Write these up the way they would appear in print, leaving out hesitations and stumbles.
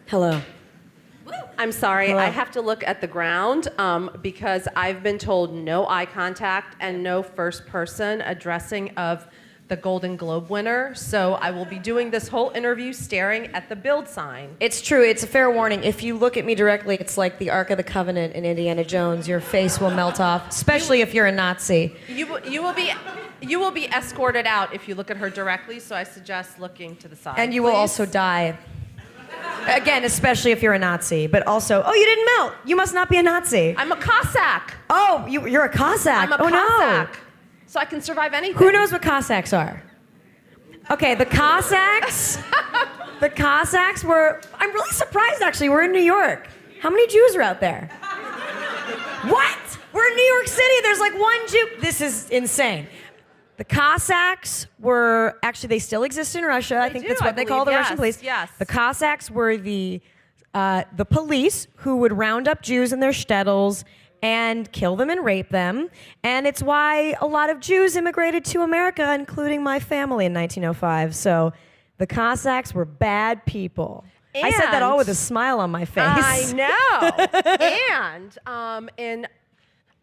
Hello. I'm sorry, Hello. I have to look at the ground because I've been told no eye contact and no first person addressing of the Golden Globe winner. So I will be doing this whole interview staring at the build sign. It's true. It's a fair warning. If you look at me directly, it's like the Ark of the Covenant in Indiana Jones. Your face will melt off, especially if you're a Nazi. You will be escorted out if you look at her directly, so I suggest looking to the side. And you will also die. Again, especially if you're a Nazi. But also, oh, you didn't melt. You must not be a Nazi. I'm a Cossack. Oh, you're a Cossack. I'm a Cossack. No. So I can survive anything. Who knows what Cossacks are? Okay, the Cossacks. The Cossacks were. I'm really surprised, actually. We're in New York. How many Jews are out there? What? We're in New York City. There's like one Jew. This is insane. The Cossacks were, actually, they still exist in Russia. I think that's what they call the Russian police. Yes. The Cossacks were the police who would round up Jews in their shtetls and kill them and rape them. And it's why a lot of Jews immigrated to America, including my family in 1905. So the Cossacks were bad people. I said that all with a smile on my face. I know. And in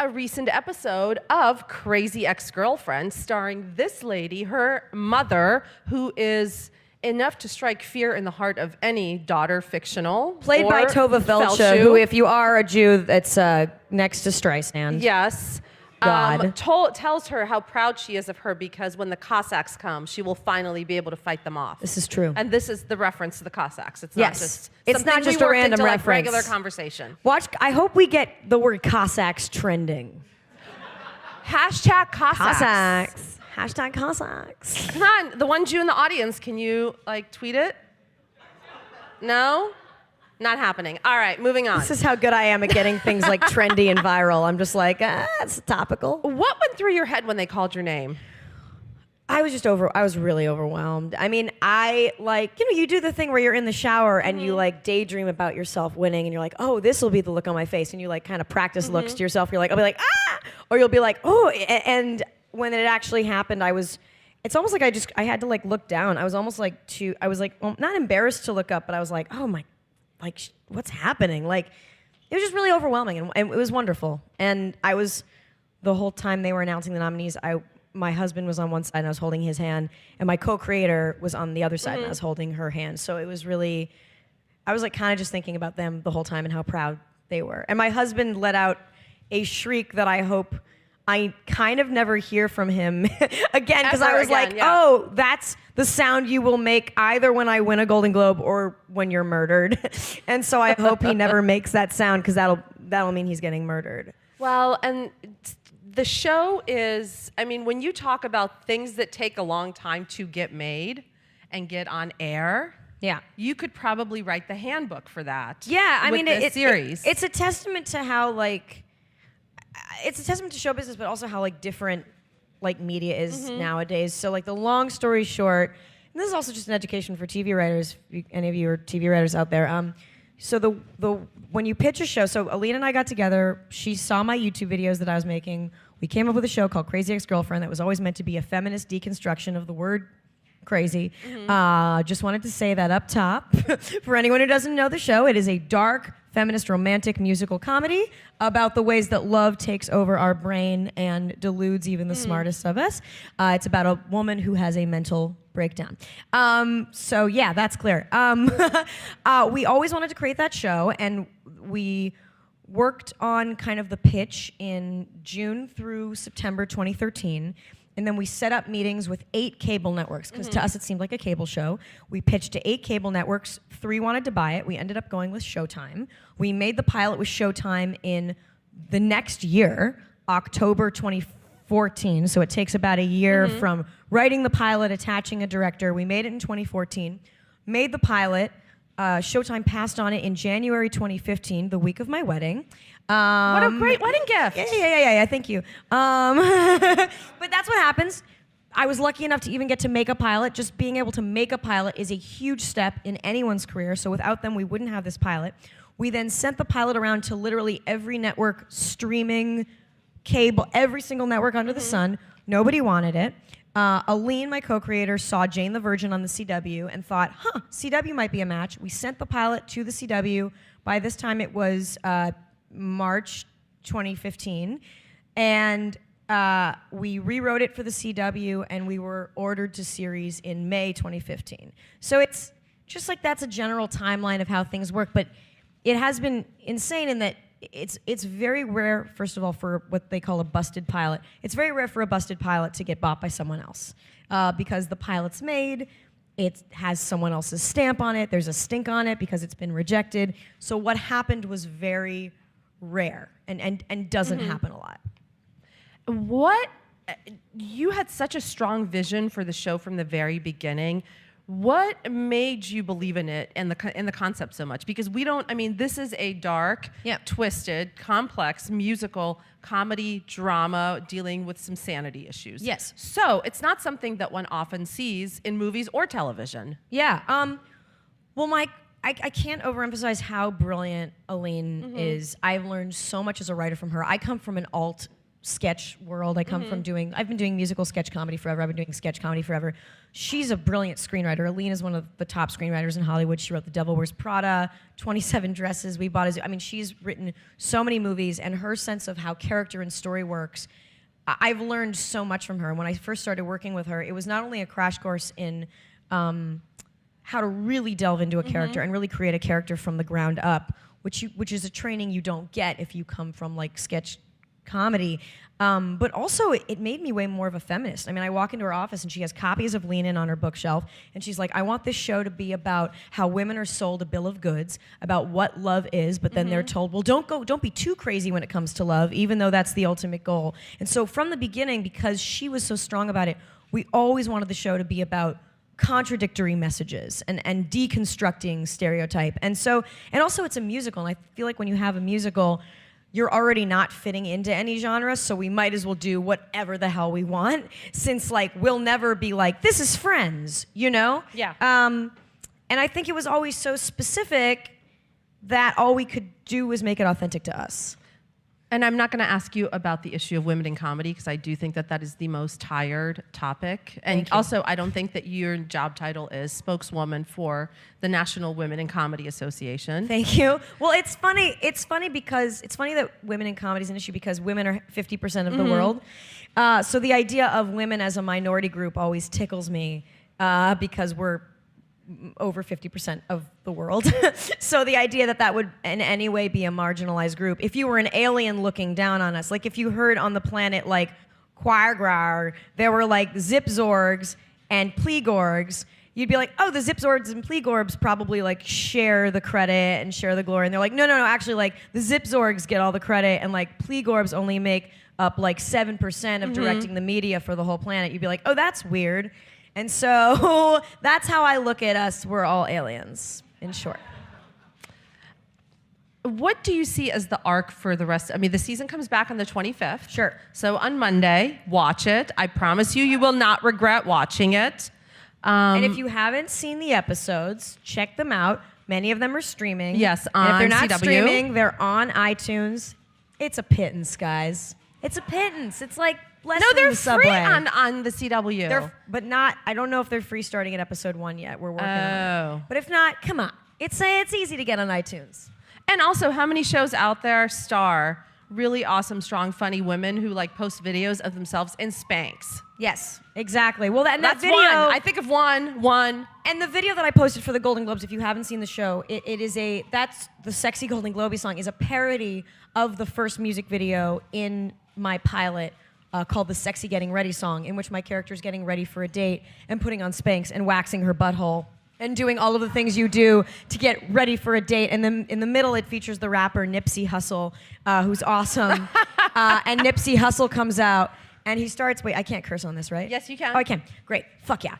a recent episode of Crazy Ex-Girlfriend, starring this lady, her mother, who is enough to strike fear in the heart of any daughter fictional. Played by Tova Feldshuh, who, if you are a Jew, that's next to Streisand. Yes. God. Tells her how proud she is of her because when the Cossacks come, she will finally be able to fight them off. This is true. And this is the reference to the Cossacks. It's Yes. not just It's not just a random like reference. regular conversation. Watch. I hope we get the word Cossacks trending. Hashtag Cossacks. Cossacks. Hashtag Cossacks. Come on, the one Jew in the audience, can you like tweet it? No? Not happening. All right, moving on. This is how good I am at getting things like trendy and viral. I'm just like, it's topical. What went through your head when they called your name? I was really overwhelmed. I mean, you do the thing where you're in the shower and you like daydream about yourself winning and you're like, oh, this will be the look on my face. And you like kind of practice looks to yourself. You're like, I'll be like, ah! Or you'll be like, oh, and when it actually happened, it's almost like I had to like look down. I was almost like well, not embarrassed to look up, but I was like, oh my, like, what's happening? Like, it was just really overwhelming and it was wonderful. And the whole time they were announcing the nominees, my husband was on one side and I was holding his hand, and my co-creator was on the other side and I was holding her hand. So it was really, I was like kind of just thinking about them the whole time and how proud they were. And my husband let out a shriek that I hope I kind of never hear from him again, because I was oh, that's the sound you will make either when I win a Golden Globe or when you're murdered. And so I hope he never makes that sound, because that'll mean he's getting murdered. Well, and the show is, I mean, when you talk about things that take a long time to get made and get on air, yeah, you could probably write the handbook for that. Yeah, I mean, series. It's a testament to how it's a testament to show business, but also how like different like media is nowadays. So like the long story short, and this is also just an education for TV writers. If any of you are TV writers out there, so when you pitch a show, so Alina and I got together. She saw my YouTube videos that I was making. We came up with a show called Crazy Ex-Girlfriend that was always meant to be a feminist deconstruction of the word crazy. Just wanted to say that up top. For anyone who doesn't know the show, it is a dark, feminist, romantic musical comedy about the ways that love takes over our brain and deludes even the smartest of us. It's about a woman who has a mental breakdown. So yeah, that's clear. We always wanted to create that show, and we worked on kind of the pitch in June through September 2013. And then we set up meetings with 8 cable networks, because to us it seemed like a cable show. We pitched to 8 cable networks. 3 wanted to buy it. We ended up going with Showtime. We made the pilot with Showtime in the next year, October 2014. So it takes about a year from writing the pilot, attaching a director. We made it in 2014, made the pilot. Showtime passed on it in January 2015, the week of my wedding. What a great wedding gift. Yeah, thank you. But that's what happens. I was lucky enough to even get to make a pilot. Just being able to make a pilot is a huge step in anyone's career. So without them, we wouldn't have this pilot. We then sent the pilot around to literally every network, streaming, cable, every single network under the sun. Nobody wanted it. Aline, my co-creator, saw Jane the Virgin on the CW and thought, CW might be a match. We sent the pilot to the CW. By this time, it was March 2015. And we rewrote it for the CW, and we were ordered to series in May 2015. So it's just like that's a general timeline of how things work. But it has been insane in that it's very rare, first of all, for what they call a busted pilot. It's very rare for a busted pilot to get bought by someone else because the pilot's made, it has someone else's stamp on it, there's a stink on it because it's been rejected. So what happened was very rare and doesn't happen a lot. What, you had such a strong vision for the show from the very beginning. What made you believe in it and the concept so much? Because this is a dark, twisted, complex musical comedy drama dealing with some sanity issues. Yes. So it's not something that one often sees in movies or television. Yeah. Well, Mike, I can't overemphasize how brilliant Aline is. I've learned so much as a writer from her. I come from an alt sketch world. I've been doing musical sketch comedy forever. I've been doing sketch comedy forever. She's a brilliant screenwriter. Aline is one of the top screenwriters in Hollywood. She wrote The Devil Wears Prada, 27 Dresses We Bought. She's written so many movies, and her sense of how character and story works, I've learned so much from her. And when I first started working with her, it was not only a crash course in how to really delve into a character and really create a character from the ground up, which is a training you don't get if you come from like sketch comedy, but also it made me way more of a feminist. I walk into her office and she has copies of Lean In on her bookshelf, and she's like, I want this show to be about how women are sold a bill of goods about what love is, but then they're told, well, don't be too crazy when it comes to love, even though that's the ultimate goal. And so from the beginning, because she was so strong about it, we always wanted the show to be about contradictory messages and deconstructing stereotype. And also it's a musical, and I feel like when you have a musical, you're already not fitting into any genre, so we might as well do whatever the hell we want, since we'll never be like, this is Friends, you know? Yeah. And I think it was always so specific that all we could do was make it authentic to us. And I'm not going to ask you about the issue of women in comedy, because I do think that is the most tired topic. And also, I don't think that your job title is spokeswoman for the National Women in Comedy Association. Thank you. Well, it's funny. It's funny that women in comedy is an issue because women are 50% of the world. So the idea of women as a minority group always tickles me because we're over 50% of the world. So the idea that would in any way be a marginalized group. If you were an alien looking down on us, like if you heard on the planet Quagrar, there were Zipzorgs and Plegorgs, you'd be like, oh, the Zipzorgs and Plegorgs probably share the credit and share the glory. And they're like, no, actually the Zipzorgs get all the credit and Plegorgs only make up 7% of directing the media for the whole planet. You'd be like, oh, that's weird. And so that's how I look at us. We're all aliens, in short. What do you see as the arc for the rest? The season comes back on the 25th. Sure. So on Monday, watch it. I promise you will not regret watching it. And if you haven't seen the episodes, check them out. Many of them are streaming. Yes, and if they're not CW. streaming, they're on iTunes. It's a pittance, guys. It's a pittance. It's less No, than they're the Subway. free on the CW. But not. I don't know if they're free starting at episode 1 yet. We're working on it. But if not, come on. It's easy to get on iTunes. And also, how many shows out there star really awesome, strong, funny women who post videos of themselves in Spanx? Yes, exactly. Well, that That's video. one. I think of one. And the video that I posted for the Golden Globes, if you haven't seen the show, that's the sexy Golden Globey song is a parody of the first music video in my pilot called the Sexy Getting Ready song, in which my character is getting ready for a date and putting on Spanx and waxing her butthole and doing all of the things you do to get ready for a date. And then in the middle, it features the rapper Nipsey Hussle, who's awesome. And Nipsey Hussle comes out and he starts, wait, I can't curse on this, right? Yes, you can. Oh, I can. Great. Fuck yeah.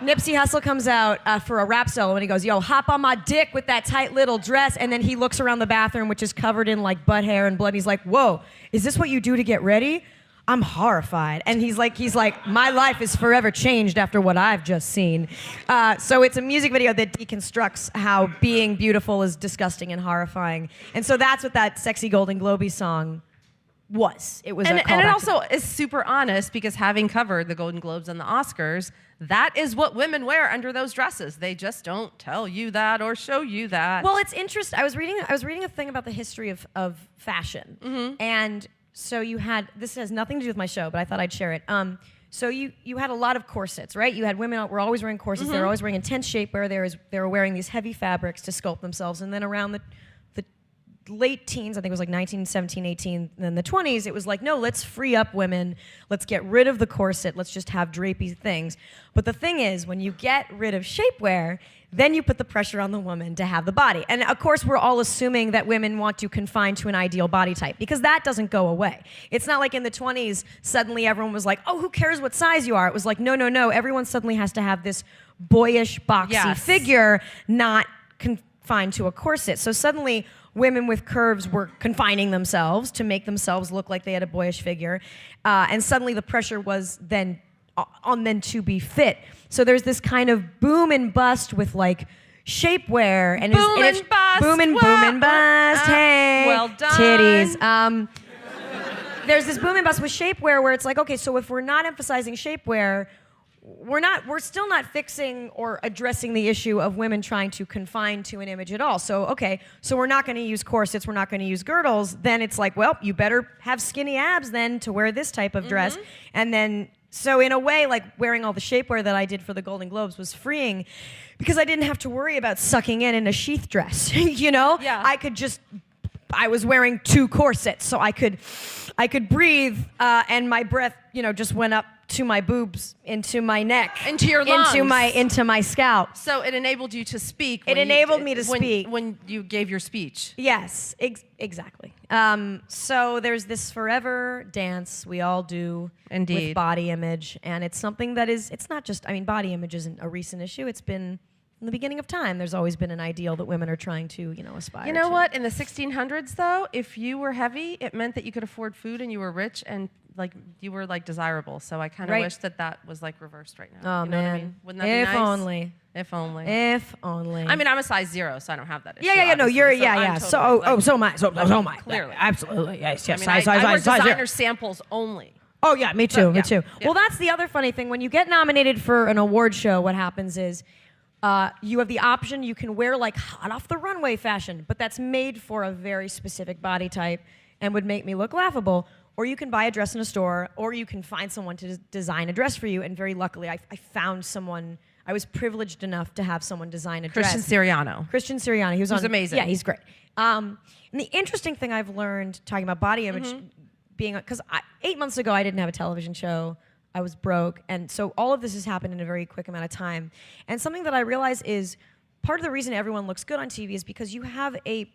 Nipsey Hussle comes out for a rap solo and he goes, yo, hop on my dick with that tight little dress. And then he looks around the bathroom, which is covered in butt hair and blood. And he's like, whoa, is this what you do to get ready? I'm horrified. And he's like, my life is forever changed after what I've just seen. So it's a music video that deconstructs how being beautiful is disgusting and horrifying. And so that's what that sexy Golden Globey song It was and a callback it to also is super honest because having covered the Golden Globes and the Oscars, that is what women wear under those dresses. They just don't tell you that or show you that. Well, it's interesting. I was reading a thing about the history of fashion, and so you had, this has nothing to do with my show, but I thought I'd share it. So you had a lot of corsets, right? You had women were always wearing corsets. They were always wearing intense shapewear. They were wearing these heavy fabrics to sculpt themselves, and then around the late teens, I think it was like 19, 17, 18, and then the 20s, it was like, no, let's free up women. Let's get rid of the corset. Let's just have drapey things. But the thing is, when you get rid of shapewear, then you put the pressure on the woman to have the body. And of course, we're all assuming that women want to confine to an ideal body type because that doesn't go away. It's not like in the 20s, suddenly everyone was like, oh, who cares what size you are? It was like, no, everyone suddenly has to have this boyish, boxy figure, not confined to a corset. So suddenly, women with curves were confining themselves to make themselves look like they had a boyish figure. And suddenly the pressure was then on them to be fit. So there's this kind of boom and bust with like shapewear. And boom and bust. Boom and bust. Hey. Well done. Titties. There's this boom and bust with shapewear where it's like, okay, so if we're not emphasizing shapewear, we're still not fixing or addressing the issue of women trying to confine to an image at all. So, okay, so we're not going to use corsets, we're not going to use girdles. Then it's like, well, you better have skinny abs then to wear this type of dress. And then, so in a way, like wearing all the shapewear that I did for the Golden Globes was freeing because I didn't have to worry about sucking in a sheath dress, you know? Yeah. I was wearing 2 corsets, so I could breathe, and my breath, just went up to my boobs, into my neck, into your lungs, into my scalp. So it enabled you to speak. It enabled me to speak when you gave your speech. Yes, exactly. So there's this forever dance we all do with body image, and it's something that it's not just. I mean, body image isn't a recent issue. It's been. From the beginning of time, there's always been an ideal that women are trying to, aspire to. You know what? In the 1600s, though, if you were heavy, it meant that you could afford food and you were rich and you were desirable. So I kind of wish that was reversed right now. Oh, you know man. what I mean? Wouldn't that be nice? Only. If only. If only. I mean, I'm a size 0, so I don't have that issue. Yeah. No, you're obviously. so am I. So am I. Clearly, absolutely. Yes. I mean, I wear designer samples only. Oh yeah, me too. Me too. Yeah. Well, that's the other funny thing. When you get nominated for an award show, what happens is. You have the option, you can wear hot off the runway fashion, but that's made for a very specific body type and would make me look laughable. Or you can buy a dress in a store, or you can find someone to design a dress for you. And very luckily, I found someone, I was privileged enough to have someone design a dress. Christian Siriano. He was amazing. Yeah, he's great. And the interesting thing I've learned talking about body image, because 8 months ago, I didn't have a television show. I was broke, and so all of this has happened in a very quick amount of time. And something that I realize is part of the reason everyone looks good on TV is because you have a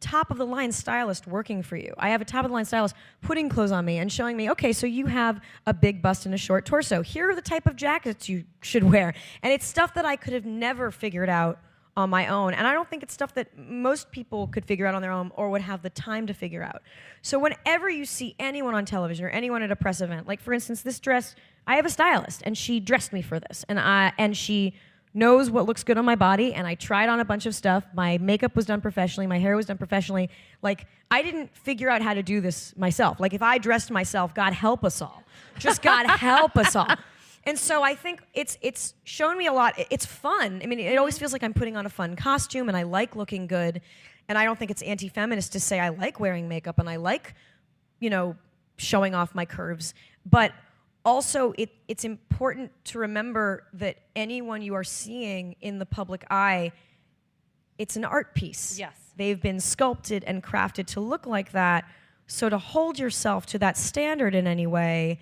top-of-the-line stylist working for you. I have a top-of-the-line stylist putting clothes on me and showing me, okay, so you have a big bust and a short torso. Here are the type of jackets you should wear. And it's stuff that I could have never figured out on my own. And I don't think it's stuff that most people could figure out on their own or would have the time to figure out. So whenever you see anyone on television or anyone at a press event, like for instance, this dress, I have a stylist and she dressed me for this. And she knows what looks good on my body, and I tried on a bunch of stuff. My makeup was done professionally, my hair was done professionally. I didn't figure out how to do this myself. If I dressed myself, God help us all. Just God help us all. And so I think it's shown me a lot. It's fun. I mean, it always feels like I'm putting on a fun costume, and I like looking good. And I don't think it's anti-feminist to say I like wearing makeup and I like, showing off my curves. But also, it's important to remember that anyone you are seeing in the public eye, it's an art piece. Yes. They've been sculpted and crafted to look like that. So to hold yourself to that standard in any way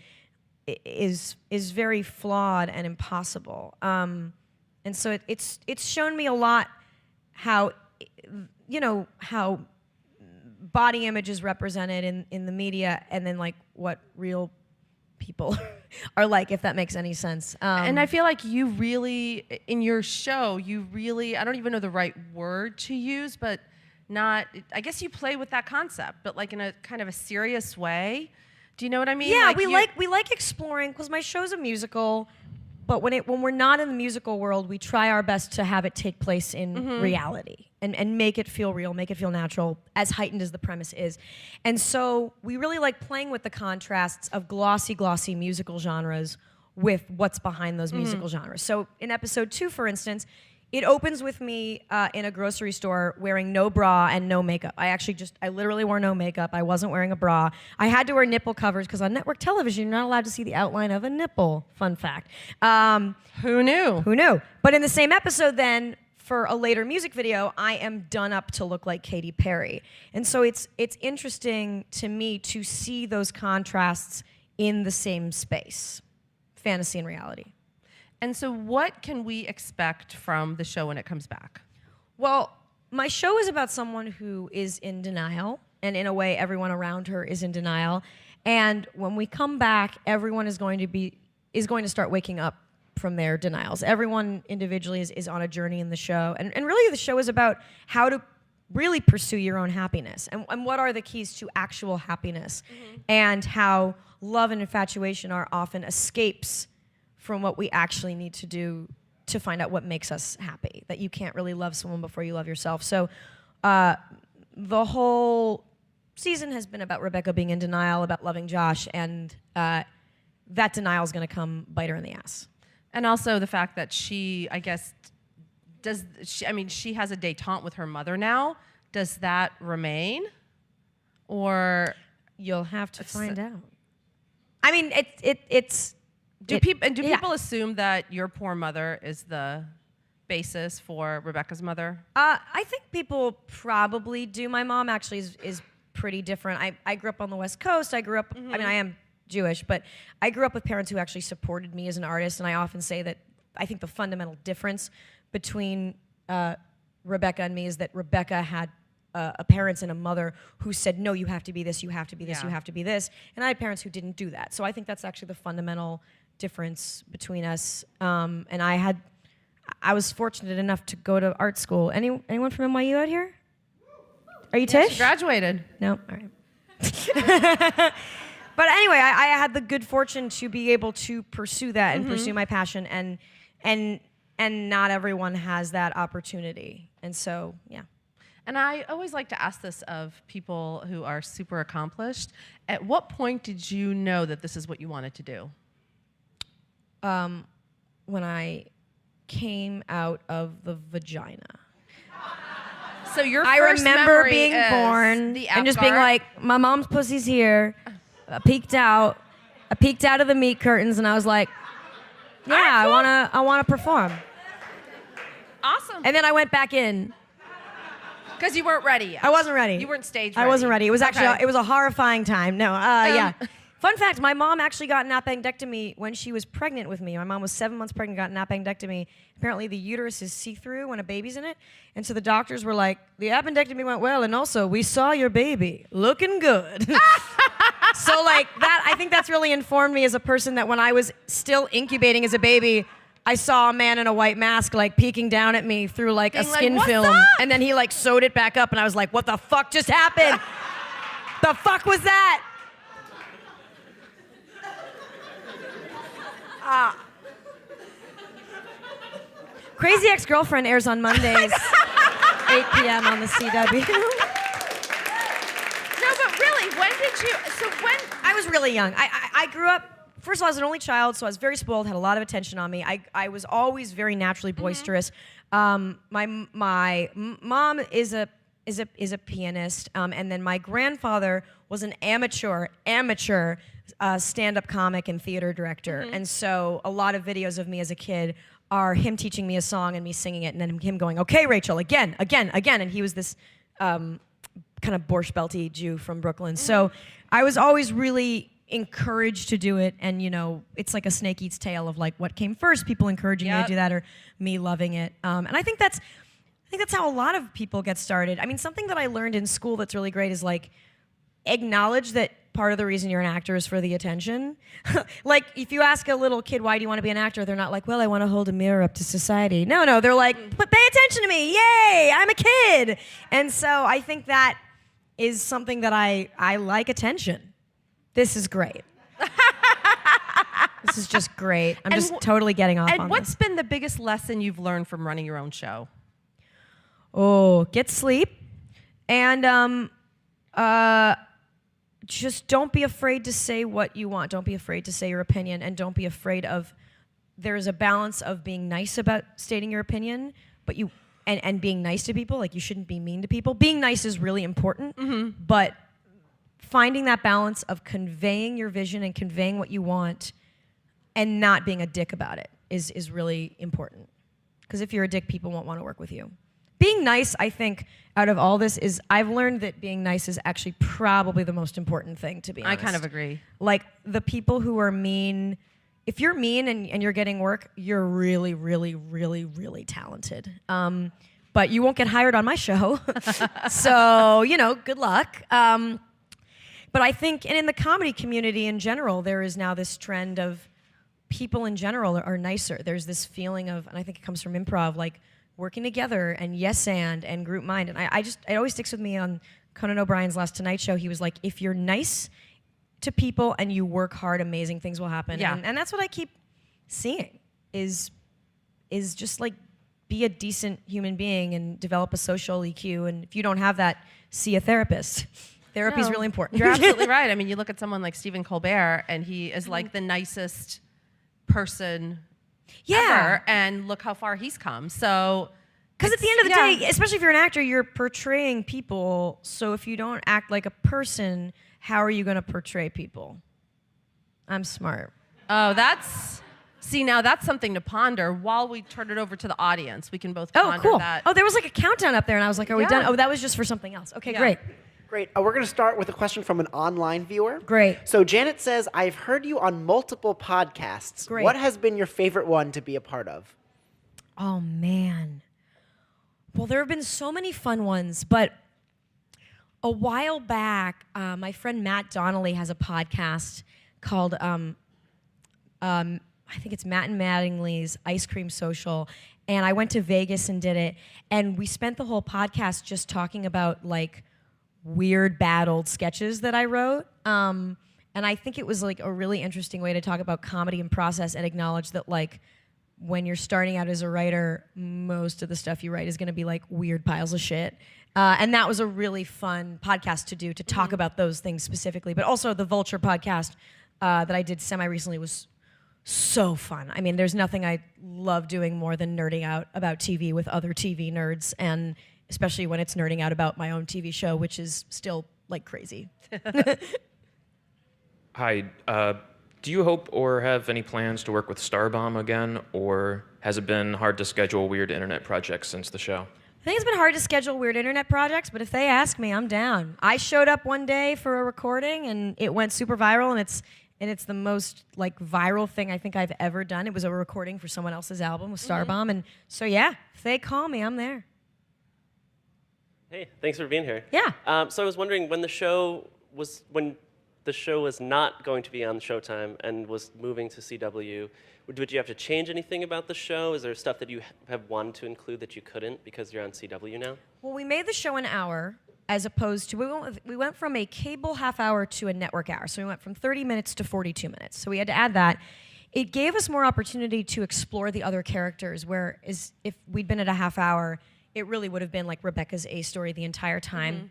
is very flawed and impossible. And so it's shown me a lot how body image is represented in the media, and then what real people are like, if that makes any sense. And I feel like you really, in your show, I don't even know the right word to use, but I guess you play with that concept, but in a kind of a serious way. Do you know what I mean? Yeah, we like exploring, because my show's a musical. but when we're not in the musical world, we try our best to have it take place in reality and make it feel real, make it feel natural, as heightened as the premise is. And so we really like playing with the contrasts of glossy musical genres with what's behind those musical genres. So in episode 2, for instance, it opens with me in a grocery store wearing no bra and no makeup. I literally wore no makeup. I wasn't wearing a bra. I had to wear nipple covers because on network television, you're not allowed to see the outline of a nipple. Fun fact. Who knew? Who knew? But in the same episode then, for a later music video, I am done up to look like Katy Perry. And so it's interesting to me to see those contrasts in the same space, fantasy and reality. And so what can we expect from the show when it comes back? Well, my show is about someone who is in denial, and in a way, everyone around her is in denial. And when we come back, everyone is going to start waking up from their denials. Everyone individually is on a journey in the show. And really, the show is about how to really pursue your own happiness and what are the keys to actual happiness, and how love and infatuation are often escapes from what we actually need to do to find out what makes us happy, that you can't really love someone before you love yourself. So the whole season has been about Rebecca being in denial about loving Josh, and that denial is going to come bite her in the ass. And also the fact that she, I guess, she has a détente with her mother now. Does that remain? Or you'll have to find out. I mean, it's Do people assume that your poor mother is the basis for Rebecca's mother? I think people probably do. My mom actually is pretty different. I grew up on the West Coast. I grew up, I mean, I am Jewish, but I grew up with parents who actually supported me as an artist, and I often say that I think the fundamental difference between Rebecca and me is that Rebecca had a parents and a mother who said, no, you have to be this, you have to be this, you have to be this, and I had parents who didn't do that. So I think that's actually the fundamental difference between us. And I was fortunate enough to go to art school. Anyone from NYU out here? Are you Tish? She graduated. No? All right. But anyway, I had the good fortune to be able to pursue that and pursue my passion, and not everyone has that opportunity. And so, yeah. And I always like to ask this of people who are super accomplished. At what point did you know that this is what you wanted to do? When I came out of the vagina. So your I first remember memory being is born the and just being Apgar? like, my mom's pussy's here. I peeked out of the meat curtains, and I was like, yeah, right, cool. I wanna perform. Awesome. And then I went back in. Because you weren't ready yet. I wasn't ready. You weren't stage ready. I wasn't ready. It was actually Okay. it was a horrifying time. No, yeah. Fun fact, my mom actually got an appendectomy when she was pregnant with me. My mom was 7 months pregnant, got an appendectomy. Apparently the uterus is see-through when a baby's in it. And so the doctors were like, the appendectomy went well, and also we saw your baby looking good. So like that, I think that's really informed me as a person, that when I was still incubating as a baby, I saw a man in a white mask like peeking down at me through like Being a like, skin "What's film. up?" And then he like sewed it back up, and I was like, what the fuck just happened? The fuck was that? Crazy Ex-Girlfriend airs on Mondays, 8 p.m. on the CW. No, but really, when did you? So when? I was really young. I grew up. First of all, I was an only child, so I was very spoiled. Had a lot of attention on me. I was always very naturally boisterous. My mom is a pianist, and then my grandfather was an amateur stand-up comic and theater director. And so a lot of videos of me as a kid are him teaching me a song and me singing it, and then him going, "Okay, Rachel, again." And he was this kind of Borscht Belty Jew from Brooklyn. So I was always really encouraged to do it, and it's like a snake eats tail of like what came first, people encouraging me to do that or me loving it. And I think that's how a lot of people get started. I mean, something that I learned in school that's really great is like acknowledge that part of the reason you're an actor is for the attention. Like if you ask a little kid, why do you want to be an actor? They're not like, well, I want to hold a mirror up to society. No, they're like, but pay attention to me. Yay, I'm a kid. And so I think that is something that I like attention. This is great. This is just great. I'm And just totally getting off on And what's this. been the biggest lesson you've learned from running your own show? Oh, get sleep. And just don't be afraid to say what you want. Don't be afraid to say your opinion. And don't be afraid of, there's a balance of being nice about stating your opinion, but and being nice to people. Like, you shouldn't be mean to people. Being nice is really important, but finding that balance of conveying your vision and conveying what you want and not being a dick about it is really important. Because if you're a dick, people won't want to work with you. Being nice, I think, out of all this I've learned that being nice is actually probably the most important thing, to be honest. I kind of agree. Like, the people who are mean, if you're mean and you're getting work, you're really, really, really, really talented. But you won't get hired on my show. So, good luck. But I think, and in the comedy community in general, there is now this trend of people in general are nicer. There's this feeling of, and I think it comes from improv, like working together and yes and group mind. And it always sticks with me on Conan O'Brien's last Tonight Show. He was like, if you're nice to people and you work hard, amazing things will happen. Yeah. And that's what I keep seeing is just like, be a decent human being and develop a social EQ. And if you don't have that, see a therapist. Therapy is really important. You're absolutely right. I mean, you look at someone like Stephen Colbert, and he is like the nicest person ever, and look how far he's come. So, because at the end of the day, especially if you're an actor, you're portraying people. So if you don't act like a person, how are you going to portray people? I'm smart. Oh, now that's something to ponder. While we turn it over to the audience, we can both ponder that. Oh, there was like a countdown up there, and I was like, are we done? Oh, that was just for something else. Okay, great. Great. We're going to start with a question from an online viewer. Great. So Janet says, I've heard you on multiple podcasts. Great. What has been your favorite one to be a part of? Oh, man. Well, there have been so many fun ones, but a while back, my friend Matt Donnelly has a podcast called, I think it's Matt and Mattingly's Ice Cream Social, and I went to Vegas and did it, and we spent the whole podcast just talking about, like, weird, bad old sketches that I wrote, and I think it was, like, a really interesting way to talk about comedy and process and acknowledge that, like, when you're starting out as a writer, most of the stuff you write is going to be, like, weird piles of shit. And that was a really fun podcast to do, to talk about those things specifically. But also the Vulture podcast that I did semi-recently was so fun. I mean, there's nothing I love doing more than nerding out about TV with other TV nerds, and especially when it's nerding out about my own TV show, which is still, like, crazy. Hi. Do you hope or have any plans to work with Starbomb again, or has it been hard to schedule weird internet projects since the show? I think it's been hard to schedule weird internet projects, but if they ask me, I'm down. I showed up one day for a recording, and it went super viral, and it's the most, like, viral thing I think I've ever done. It was a recording for someone else's album with Starbomb, and so yeah, if they call me, I'm there. Hey, thanks for being here. Yeah. So I was wondering, when the show was not going to be on Showtime and was moving to CW, did you have to change anything about the show? Is there stuff that you have wanted to include that you couldn't because you're on CW now? Well, we made the show an hour, as opposed to, we went from a cable half hour to a network hour. So we went from 30 minutes to 42 minutes. So we had to add that. It gave us more opportunity to explore the other characters, whereas if we'd been at a half hour, it really would have been like Rebecca's A story the entire time.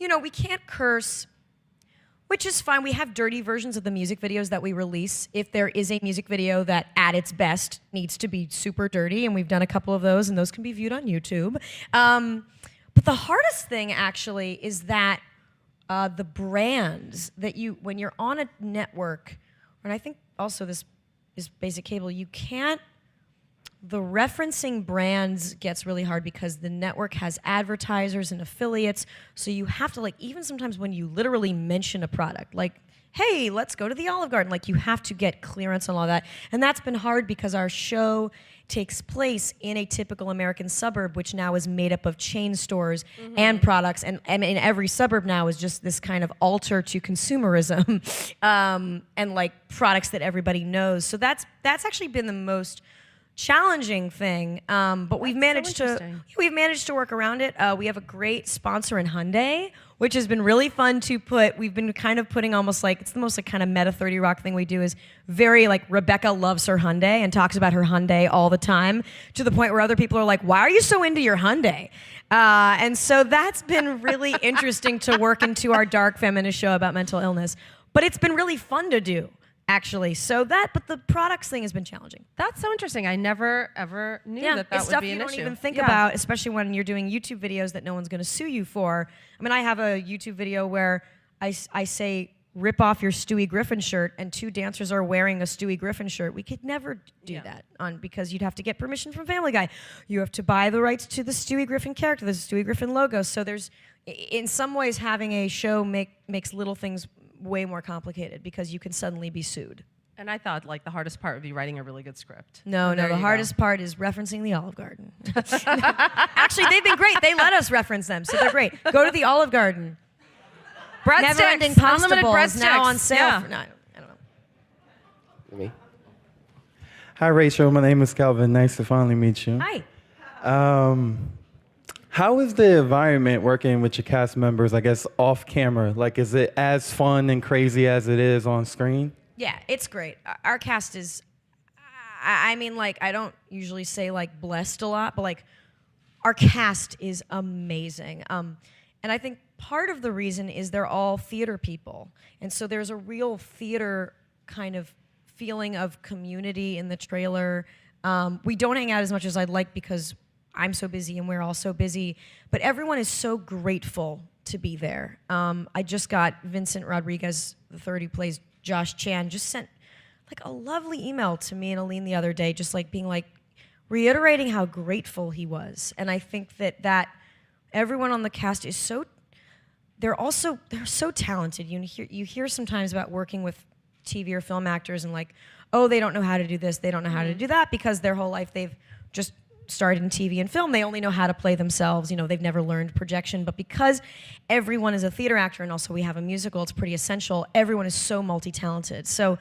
Mm-hmm. We can't curse, which is fine. We have dirty versions of the music videos that we release. If there is a music video that, at its best, needs to be super dirty, and we've done a couple of those, and those can be viewed on YouTube. But the hardest thing, actually, is that the brands that when you're on a network, and I think also this is basic cable, the referencing brands gets really hard because the network has advertisers and affiliates, so you have to, like, even sometimes when you literally mention a product, like, hey, let's go to the Olive Garden, like, you have to get clearance on all that. And that's been hard because our show takes place in a typical American suburb, which now is made up of chain stores and products, and in every suburb now is just this kind of altar to consumerism and, like, products that everybody knows. So that's actually been the most challenging thing, but we've managed to work around it. We have a great sponsor in Hyundai, which has been really fun to put. We've been kind of putting almost like, it's the most like kind of meta 30 Rock thing we do is very like Rebecca loves her Hyundai and talks about her Hyundai all the time, to the point where other people are like, why are you so into your Hyundai? And so that's been really interesting to work into our dark feminist show about mental illness. But it's been really fun to do, actually. But the products thing has been challenging. That's so interesting. I never ever knew that it's would stuff be an you don't issue. even think about, especially when you're doing YouTube videos that no one's going to sue you for. I mean, I have a YouTube video where I say, rip off your Stewie Griffin shirt, and 2 dancers are wearing a Stewie Griffin shirt. We could never do that because you'd have to get permission from Family Guy. You have to buy the rights to the Stewie Griffin character, the Stewie Griffin logo. So there's, in some ways, having a show makes little things way more complicated because you can suddenly be sued. And I thought like the hardest part would be writing a really good script. No, the hardest part is referencing the Olive Garden. Actually, they've been great. They let us reference them, so they're great. Go to the Olive Garden. Never-ending pasta unlimited bowls breadsticks. now on sale. Yeah. I don't know. Me. Hi, Rachel. My name is Calvin. Nice to finally meet you. Hi. How is the environment working with your cast members, I guess, off camera? Like, is it as fun and crazy as it is on screen? Yeah, it's great. Our cast is, I mean, like, I don't usually say, like, blessed a lot, but, like, our cast is amazing. And I think part of the reason is they're all theater people. And so there's a real theater kind of feeling of community in the trailer. We don't hang out as much as I'd like because I'm so busy and we're all so busy, but everyone is so grateful to be there. I just got Vincent Rodriguez III, who plays Josh Chan, just sent like a lovely email to me and Aline the other day, just like being like, reiterating how grateful he was. And I think that everyone on the cast is so, they're so talented. You hear sometimes about working with TV or film actors and like, oh, they don't know how to do this, they don't know how to do that, because their whole life they've just started in TV and film. They only know how to play themselves. They've never learned projection. But because everyone is a theater actor and also we have a musical, it's pretty essential. Everyone is so multi-talented. So,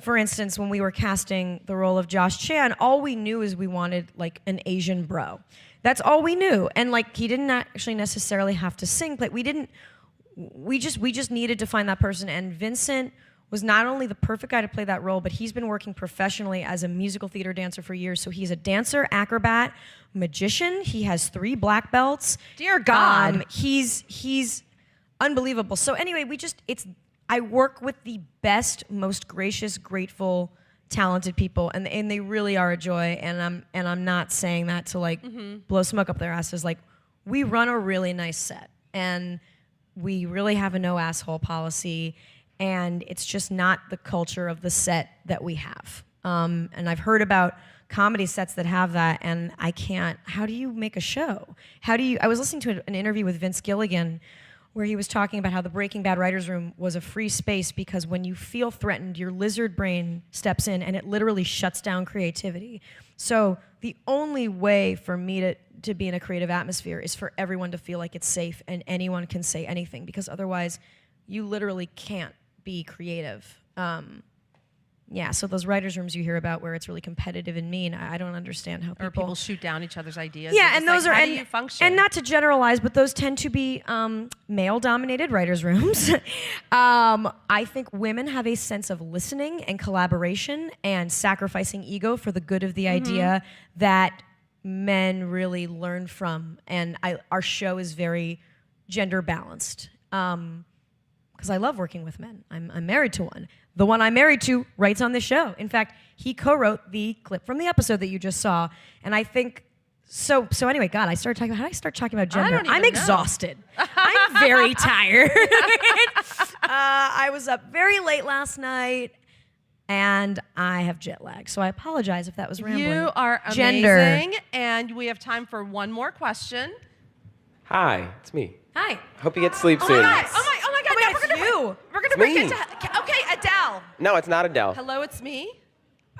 for instance, when we were casting the role of Josh Chan, all we knew is we wanted like an Asian bro. That's all we knew. And like he didn't actually necessarily have to sing, but we just needed to find that person. And Vincent was not only the perfect guy to play that role, but he's been working professionally as a musical theater dancer for years. So he's a dancer, acrobat, magician. He has 3 black belts. Dear God. He's unbelievable. So anyway, I work with the best, most gracious, grateful, talented people, and they really are a joy. And I'm not saying that to like blow smoke up their asses. Like, we run a really nice set, and we really have a no asshole policy. And it's just not the culture of the set that we have. And I've heard about comedy sets that have that, and I can't. How do you make a show? I was listening to an interview with Vince Gilligan where he was talking about how the Breaking Bad writer's room was a free space because when you feel threatened, your lizard brain steps in and it literally shuts down creativity. So the only way for me to be in a creative atmosphere is for everyone to feel like it's safe and anyone can say anything, because otherwise you literally can't be creative. So those writers' rooms you hear about where it's really competitive and mean, I don't understand how people shoot down each other's ideas. Yeah, and those how do you function? And not to generalize, but those tend to be male-dominated writers' rooms. I think women have a sense of listening and collaboration and sacrificing ego for the good of the idea that men really learn from. And our show is very gender balanced. Because I love working with men. I'm married to one. The one I'm married to writes on this show. In fact, he co-wrote the clip from the episode that you just saw. And I think, so anyway, God, how did I start talking about gender? I'm exhausted. I'm very tired. I was up very late last night, and I have jet lag. So I apologize if that was rambling. You are amazing. Gender. And we have time for one more question. Hi, it's me. Hi. Hope you get sleep soon. Oh my God! Oh my God, it's you. We're gonna It's break me. into. Okay, Adele. No, it's not Adele. Hello, it's me.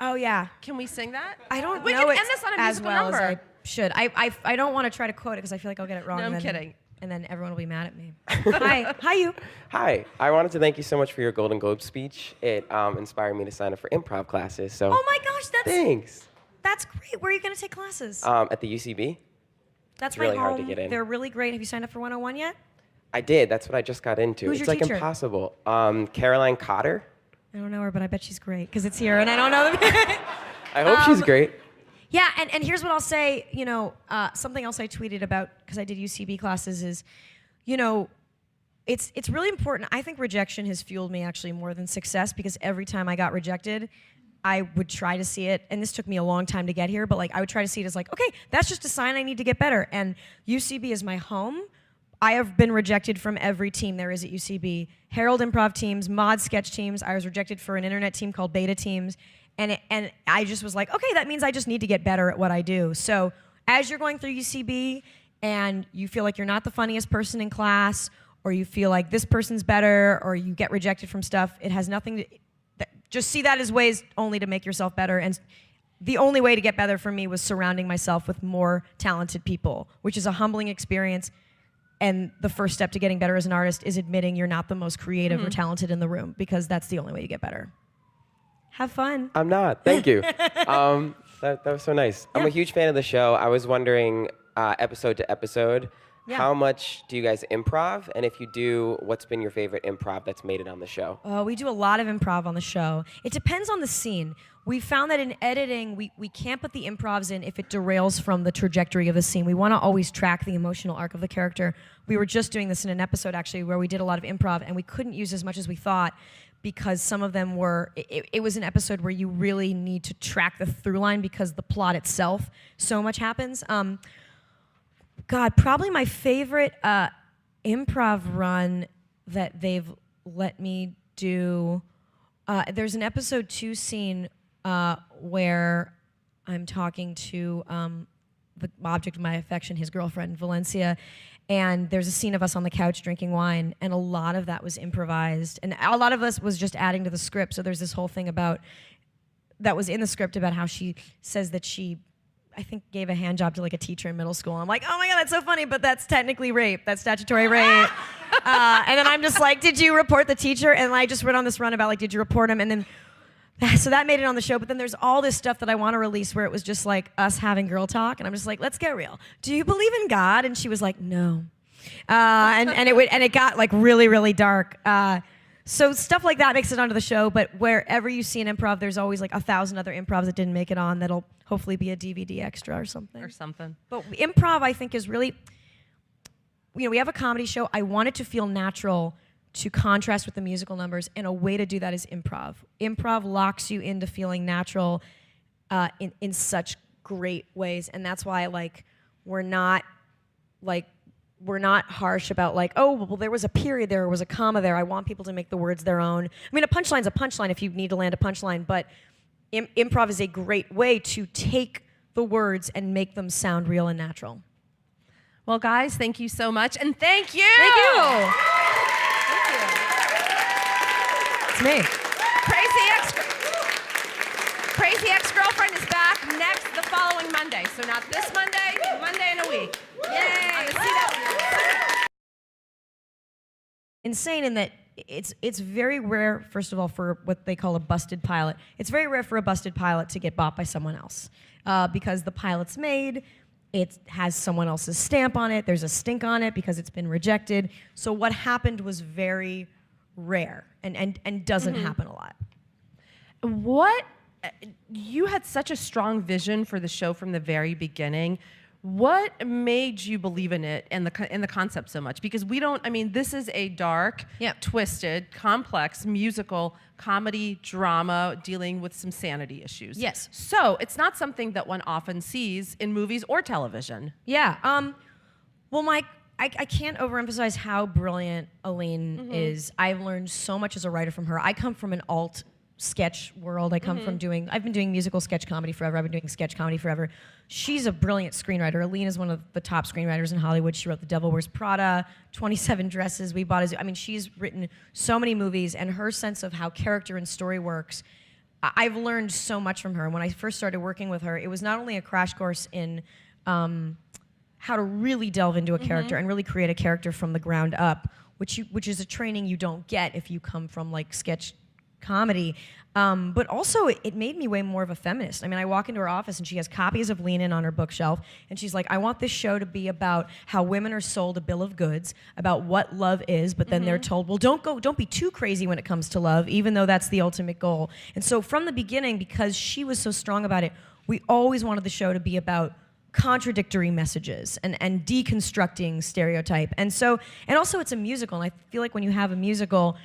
Oh yeah. Can we sing that? I don't we know can it end this on a as musical well number. as I should. I don't want to try to quote it because I feel like I'll get it wrong. No, I'm and then, kidding. And then everyone will be mad at me. Hi you. Hi, I wanted to thank you so much for your Golden Globe speech. It inspired me to sign up for improv classes. So Oh my gosh, thanks. That's great. Where are you going to take classes? At the UCB. That's it's really my hard to home. get in. They're really great. Have you signed up for 101 yet? I did. That's what I just got into. Who's it's your like teacher? impossible. Caroline Cotter. I don't know her, but I bet she's great because it's here and I don't know them. I hope she's great. Yeah, and here's what I'll say. You know, something else I tweeted about because I did UCB classes is, you know, it's really important. I think rejection has fueled me actually more than success because every time I got rejected, I would try to see it, and this took me a long time to get here, but like I would try to see it as like, okay, that's just a sign I need to get better. And UCB is my home. I have been rejected from every team there is at UCB. Herald improv teams, mod sketch teams. I was rejected for an internet team called Beta Teams. And I just was like, okay, that means I just need to get better at what I do. So as you're going through UCB and you feel like you're not the funniest person in class, or you feel like this person's better, or you get rejected from stuff, it has nothing to, just see that as ways only to make yourself better. And the only way to get better for me was surrounding myself with more talented people, which is a humbling experience. And the first step to getting better as an artist is admitting you're not the most creative or talented in the room, because that's the only way to get better. Have fun. I'm not. Thank you. That was so nice. I'm a huge fan of the show. I was wondering, episode to episode, how much do you guys improv? And if you do, what's been your favorite improv that's made it on the show? We do a lot of improv on the show. It depends on the scene. We found that in editing, we can't put the improvs in if it derails from the trajectory of the scene. We want to always track the emotional arc of the character. We were just doing this in an episode, actually, where we did a lot of improv, and we couldn't use as much as we thought because some of them were, it was an episode where you really need to track the through line because the plot itself, so much happens. God, probably my favorite improv run that they've let me do, there's an episode 2 scene where I'm talking to the object of my affection, his girlfriend, Valencia, and there's a scene of us on the couch drinking wine, and a lot of that was improvised, and a lot of us was just adding to the script. So there's this whole thing about, that was in the script about how she says that she, I think, gave a hand job to like a teacher in middle school. I'm like, oh my God, that's so funny, but that's technically rape. That's statutory rape. And then I'm just like, did you report the teacher? And I just went on this run about like, did you report him? And then, so that made it on the show. But then there's all this stuff that I want to release where it was just like us having girl talk. And I'm just like, let's get real. Do you believe in God? And she was like, no. And it got like really, really dark. So stuff like that makes it onto the show, but wherever you see an improv, there's always like 1,000 other improvs that didn't make it on that'll hopefully be a DVD extra or something. But improv, I think, is really, you know, we have a comedy show. I want it to feel natural to contrast with the musical numbers, and a way to do that is improv. Improv locks you into feeling natural in such great ways, and that's why like we're not harsh about like, oh, well, there was a period there, was a comma there. I want people to make the words their own. I mean, a punchline's a punchline if you need to land a punchline, but improv is a great way to take the words and make them sound real and natural. Well, guys, thank you so much, and thank you. Thank you. It's me. Crazy Ex-Girlfriend is back next the following Monday. So not this Monday, Monday in a week. Yay! On the CW. Insane in that it's very rare, first of all, for what they call a busted pilot. It's very rare for a busted pilot to get bought by someone else because the pilot's made, it has someone else's stamp on it, there's a stink on it because it's been rejected. So what happened was very rare and doesn't happen a lot. What, you had such a strong vision for the show from the very beginning. What made you believe in it and the concept so much? Because we don't, I mean, this is a dark, twisted, complex musical comedy drama dealing with some sanity issues. Yes. So it's not something that one often sees in movies or television. Yeah. Well, Mike, I can't overemphasize how brilliant Aline is. I've learned so much as a writer from her. I come from an alt sketch world. I come from I've been doing musical sketch comedy forever. I've been doing sketch comedy forever. She's a brilliant screenwriter. Aline is one of the top screenwriters in Hollywood. She wrote The Devil Wears Prada, 27 Dresses, We Bought a Zoo. I mean, she's written so many movies, and her sense of how character and story works, I've learned so much from her. And when I first started working with her, it was not only a crash course in how to really delve into a character and really create a character from the ground up, which is a training you don't get if you come from like sketch comedy. But also, it made me way more of a feminist. I mean, I walk into her office and she has copies of Lean In on her bookshelf, and she's like, I want this show to be about how women are sold a bill of goods, about what love is, but then they're told, well, don't be too crazy when it comes to love, even though that's the ultimate goal. And so from the beginning, because she was so strong about it, we always wanted the show to be about contradictory messages and deconstructing stereotype. And also it's a musical, and I feel like when you have a musical,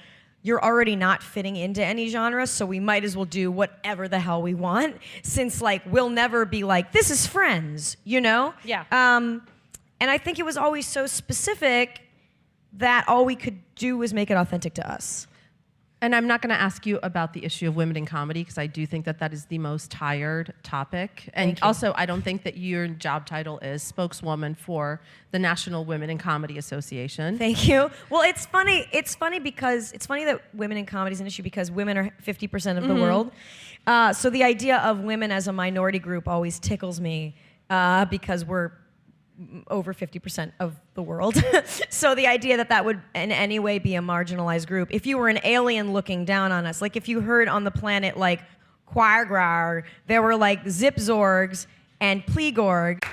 you're already not fitting into any genre, so we might as well do whatever the hell we want, since like we'll never be like, this is Friends, you know? Yeah. And I think it was always so specific that all we could do was make it authentic to us. And I'm not going to ask you about the issue of women in comedy, because I do think that that is the most tired topic. And also, I don't think that your job title is spokeswoman for the National Women in Comedy Association. Thank you. Well, it's funny. It's funny that women in comedy is an issue because women are 50% of the world. So the idea of women as a minority group always tickles me because we're over 50% of the world. So the idea that would in any way be a marginalized group. If you were an alien looking down on us, like if you heard on the planet like Quagrar, there were like Zipzorgs and Plegorg.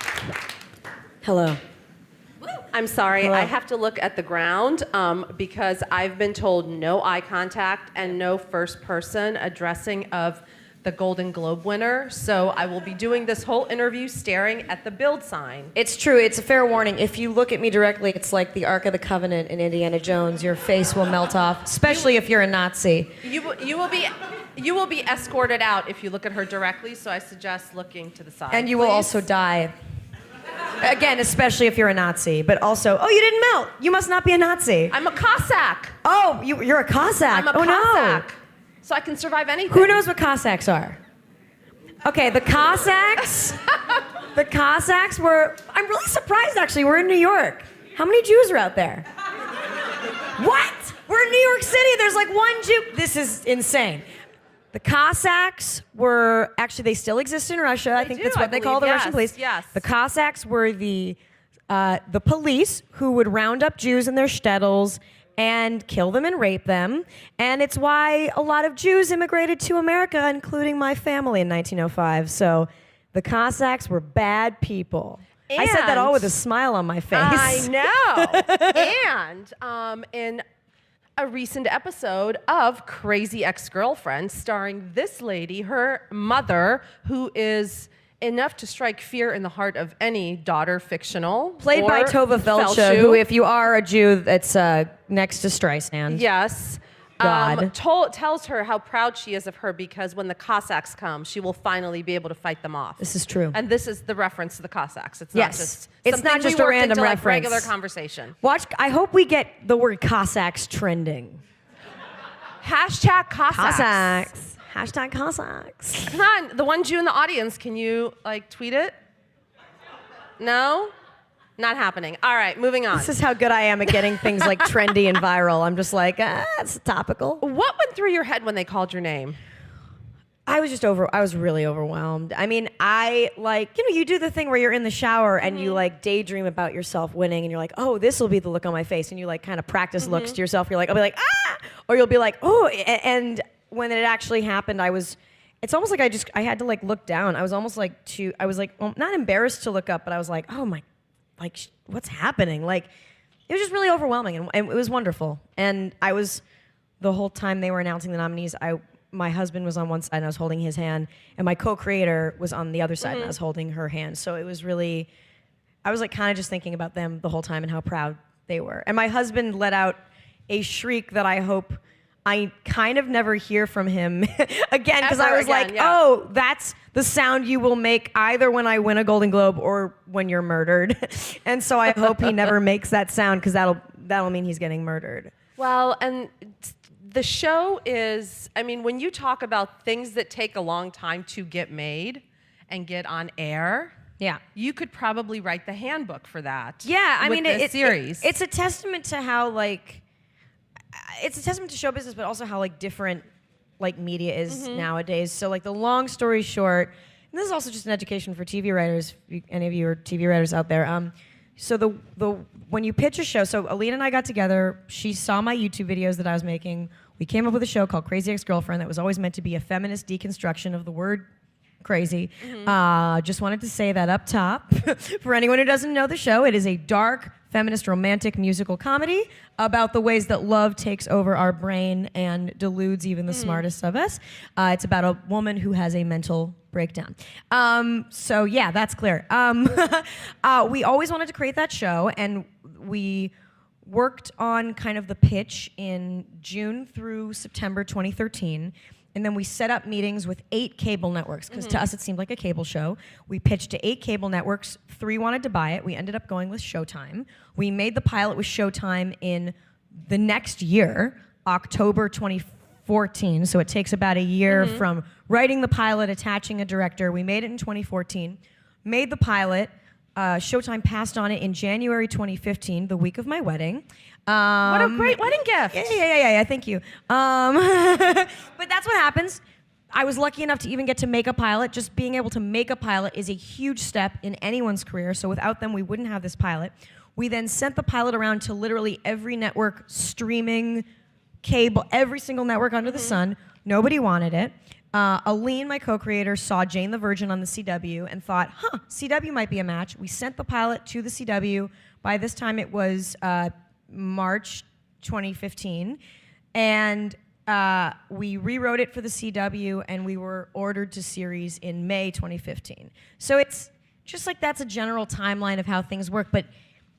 Hello. I'm sorry, Hello. I have to look at the ground because I've been told no eye contact and no first person addressing of the Golden Globe winner. So I will be doing this whole interview staring at the build sign. It's true. It's a fair warning. If you look at me directly, it's like the Ark of the Covenant in Indiana Jones. Your face will melt off, especially if you're a Nazi. You will be escorted out if you look at her directly, so I suggest looking to the side. And you will also die. Again, especially if you're a Nazi. But also, oh, you didn't melt. You must not be a Nazi. I'm a Cossack. Oh, you're a Cossack. I'm a Cossack. So I can survive anything. Who knows what Cossacks are? Okay, the Cossacks. The Cossacks were. I'm really surprised. Actually, we're in New York. How many Jews are out there? What? We're in New York City. There's like one Jew. This is insane. The Cossacks were actually, they still exist in Russia. I think that's what they call the Russian police. Yes. The Cossacks were the police who would round up Jews in their shtetls and kill them and rape them. And it's why a lot of Jews immigrated to America, including my family in 1905. So the Cossacks were bad people. I said that all with a smile on my face. I know. And in a recent episode of Crazy Ex-Girlfriend, starring this lady, her mother, who is enough to strike fear in the heart of any daughter fictional. Played by Tova Feldshuh, who, if you are a Jew, that's next to Streisand. Yes. God. Tells her how proud she is of her because when the Cossacks come, she will finally be able to fight them off. This is true. And this is the reference to the Cossacks. It's Yes. not just It's something not just we a worked random into, like, reference. regular conversation. Watch. I hope we get the word Cossacks trending. Hashtag Cossacks. Cossacks. Hashtag Cossacks. Come on, the one Jew in the audience, can you like tweet it? No? Not happening. All right, moving on. This is how good I am at getting things like trendy and viral. I'm just like, it's topical. What went through your head when they called your name? I was really overwhelmed. I mean, you do the thing where you're in the shower and you like daydream about yourself winning and you're like, oh, this will be the look on my face. And you like kind of practice looks to yourself. You're like, I'll be like, ah! Or you'll be like, oh, and when it actually happened, it's almost like I had to like look down. I was almost like not embarrassed to look up, but I was like, oh my, like what's happening? Like it was just really overwhelming and it was wonderful. And the whole time they were announcing the nominees, my husband was on one side and I was holding his hand, and my co-creator was on the other side and I was holding her hand. So it was really, I was like kind of just thinking about them the whole time and how proud they were. And my husband let out a shriek that I hope I kind of never hear from him again, because I was like, oh, that's the sound you will make either when I win a Golden Globe or when you're murdered. And so I hope he never makes that sound, because that'll mean he's getting murdered. Well, and the show is, I mean, when you talk about things that take a long time to get made and get on air, yeah, you could probably write the handbook for that. Yeah, I mean, it's a testament to how like, it's a testament to show business, but also how like different like media is nowadays. So like the long story short, and this is also just an education for TV writers. If any of you are TV writers out there, so when you pitch a show, so Alina and I got together. She saw my YouTube videos that I was making. we came up with a show called Crazy Ex-Girlfriend that was always meant to be a feminist deconstruction of the word crazy. Just wanted to say that up top. For anyone who doesn't know the show, it is a dark, feminist, romantic musical comedy about the ways that love takes over our brain and deludes even the smartest of us. It's about a woman who has a mental breakdown. So yeah, that's clear. We always wanted to create that show, and we worked on kind of the pitch in June through September 2013. And then we set up meetings with 8 cable networks, because to us it seemed like a cable show. We pitched to 8 cable networks. 3 wanted to buy it. We ended up going with Showtime. We made the pilot with Showtime in the next year, October 2014. So it takes about a year from writing the pilot, attaching a director. We made it in 2014, made the pilot. Showtime passed on it in January 2015, the week of my wedding. What a great wedding gift. Yeah, thank you. But that's what happens. I was lucky enough to even get to make a pilot. Just being able to make a pilot is a huge step in anyone's career, so without them, we wouldn't have this pilot. We then sent the pilot around to literally every network, streaming, cable, every single network under the sun. Nobody wanted it. Aline, my co-creator, saw Jane the Virgin on the CW and thought, CW might be a match. We sent the pilot to the CW. By this time, it was March 2015. And we rewrote it for the CW, and we were ordered to series in May 2015. So it's just like that's a general timeline of how things work, but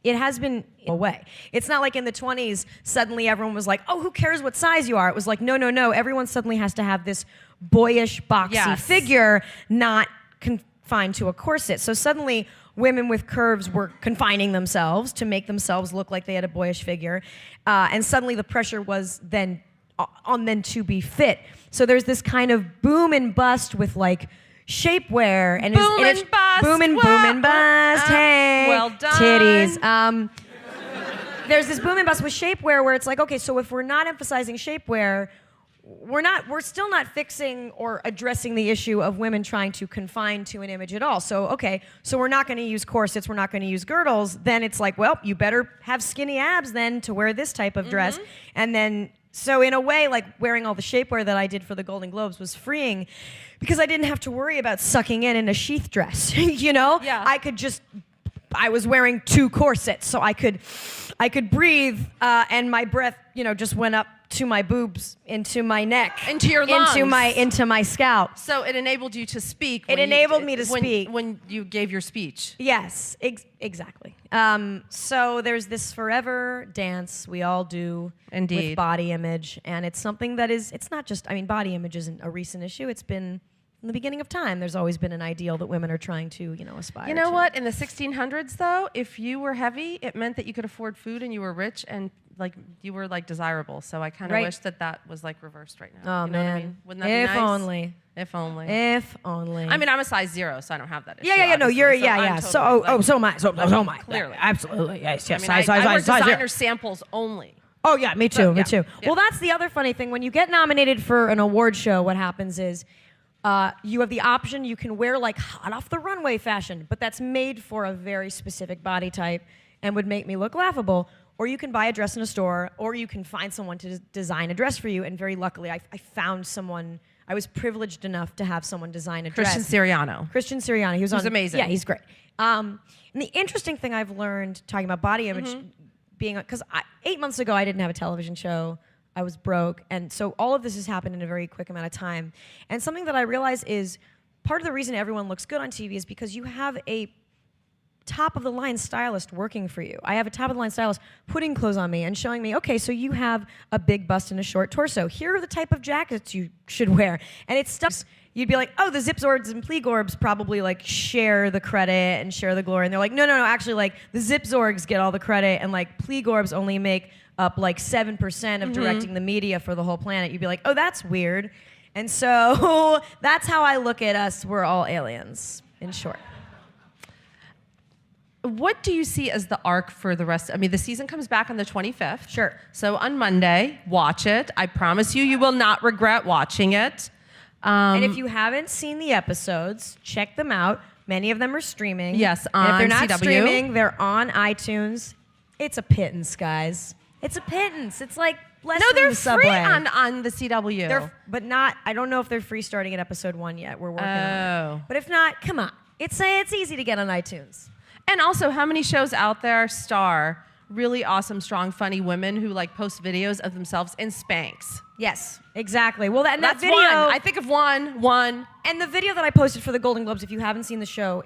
it has been away. It's not like in the 20s, suddenly everyone was like, oh, who cares what size you are? It was like, no. Everyone suddenly has to have this boyish, boxy figure, not confined to a corset. So suddenly, women with curves were confining themselves to make themselves look like they had a boyish figure. And suddenly the pressure was then on them to be fit. So there's this kind of boom and bust with like shapewear and boom and bust. Boom and bust. Hey, well done. Titties. There's this boom and bust with shapewear where it's like, okay, so if we're not emphasizing shapewear, we're still not fixing or addressing the issue of women trying to confine to an image at all. So, okay, so we're not going to use corsets, we're not going to use girdles. Then it's like, well, you better have skinny abs then to wear this type of dress. And then, so in a way, like wearing all the shapewear that I did for the Golden Globes was freeing because I didn't have to worry about sucking in a sheath dress, you know? Yeah. I was wearing 2 corsets, so I could breathe, and my breath, just went up to my boobs, into my neck, into your lungs, into my scalp. So it enabled you to speak. It enabled me to speak when you gave your speech. Yes, exactly. So there's this forever dance we all do Indeed. with body image, and it's something that it's not just. Body image isn't a recent issue. It's been. From the beginning of time, there's always been an ideal that women are trying to, aspire to. You know what? In the 1600s, though, if you were heavy, it meant that you could afford food and you were rich and you were desirable. So I kind of wish that was reversed right now. Oh, you know man. what I mean? Wouldn't that be nice? Only. If only. If only. I'm a size 0, so I don't have that issue. Yeah. No, obviously. you're. So I'm totally, So am I. So am I. Clearly. Absolutely. Yes. I wear designer samples only. Oh yeah, me too. So, Me too. Yeah. Well, that's the other funny thing. When you get nominated for an award show, what happens is. You have the option, you can wear hot off the runway fashion, but that's made for a very specific body type and would make me look laughable. Or you can buy a dress in a store, or you can find someone to design a dress for you. And very luckily, I found someone, I was privileged enough to have someone design a dress. Christian Siriano. He was amazing. Yeah, he's great. And the interesting thing I've learned talking about body image, because 8 months ago, I didn't have a television show. I was broke, and so all of this has happened in a very quick amount of time. And something that I realize is part of the reason everyone looks good on TV is because you have a top-of-the-line stylist working for you. I have a top-of-the-line stylist putting clothes on me and showing me, okay, so you have a big bust and a short torso. Here are the type of jackets you should wear. And it's stuff you'd be like, oh, the Zipzorgs and Plegorbs probably share the credit and share the glory. And they're like, no, actually the Zipzorgs get all the credit, and Plegorbs only make up 7% of directing the media for the whole planet. You'd be like, oh, that's weird. And so that's how I look at us. We're all aliens, in short. What do you see as the arc for the rest? The season comes back on the 25th. Sure. So on Monday, watch it. I promise you will not regret watching it. And if you haven't seen the episodes, check them out. Many of them are streaming. Yes, and if on they're not CW. streaming, they're on iTunes. It's a pittance, guys. It's a pittance. It's less No, than they're the free subway. on the CW. But not. I don't know if they're free starting at episode 1 yet. We're working on Oh. it. But if not, come on. It's easy to get on iTunes. And also, how many shows out there star really awesome, strong, funny women who like post videos of themselves in Spanx? Yes, exactly. Well, that That's video. one. I think of one. And the video that I posted for the Golden Globes, if you haven't seen the show,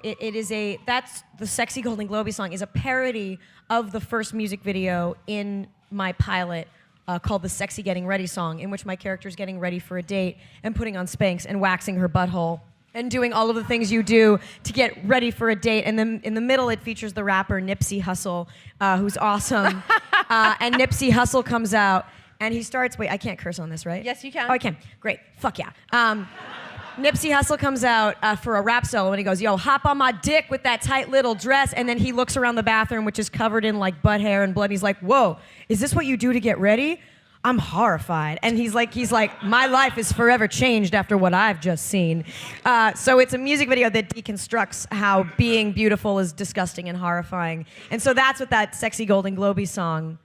that's the sexy Golden Globey song is a parody of the first music video in my pilot called the Sexy Getting Ready song, in which my character is getting ready for a date and putting on Spanx and waxing her butthole and doing all of the things you do to get ready for a date. And then in the middle, it features the rapper Nipsey Hussle, who's awesome. And Nipsey Hussle comes out and he starts, wait, I can't curse on this, right? Yes, you can. Oh, I can. Great. Fuck yeah. Nipsey Hussle comes out for a rap solo and he goes, yo, hop on my dick with that tight little dress. And then he looks around the bathroom, which is covered in like butt hair and blood. And he's like, whoa, is this what you do to get ready? I'm horrified. And he's like, my life is forever changed after what I've just seen. So it's a music video that deconstructs how being beautiful is disgusting and horrifying. And so that's what that sexy Golden Globey song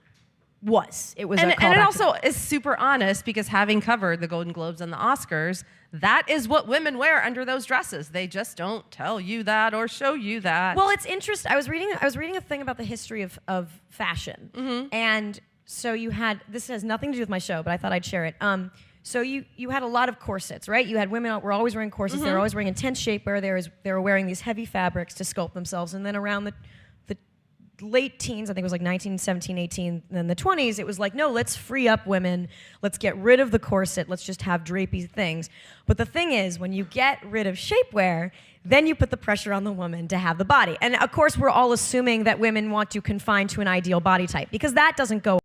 was. It was And a it callback also is super honest because having covered the Golden Globes and the Oscars, that is what women wear under those dresses. They just don't tell you that or show you that. Well, it's interesting. I was reading a thing about the history of fashion, and so you had, this has nothing to do with my show, but I thought I'd share it. So you had a lot of corsets, right? You had women were always wearing corsets. They were always wearing intense shapewear. They were wearing these heavy fabrics to sculpt themselves, and then around the late teens, I think it was like 19, 17, 18, and then the 20s, it was like, no, let's free up women. Let's get rid of the corset. Let's just have drapey things. But the thing is, when you get rid of shapewear, then you put the pressure on the woman to have the body. And of course, we're all assuming that women want to confine to an ideal body type because that doesn't go